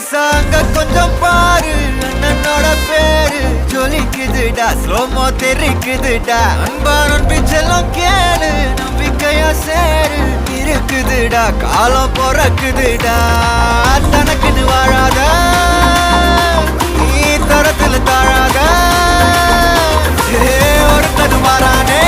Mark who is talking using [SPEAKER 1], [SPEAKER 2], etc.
[SPEAKER 1] சாங்க கொஞ்சம் பாரு அண்ணனோட பேரு ஜொலிக்குதுடா ஸ்லோமோ தெரிக்குதுடா அன்பா நம்பிச்செல்லாம் கேளு நம்பிக்கையா சேரு இருக்குதுடா காலம் பிறக்குதுடா தனக்குன்னு வாழாத நீ தரத்துல தாழாத ஒருத்தனு மாறானே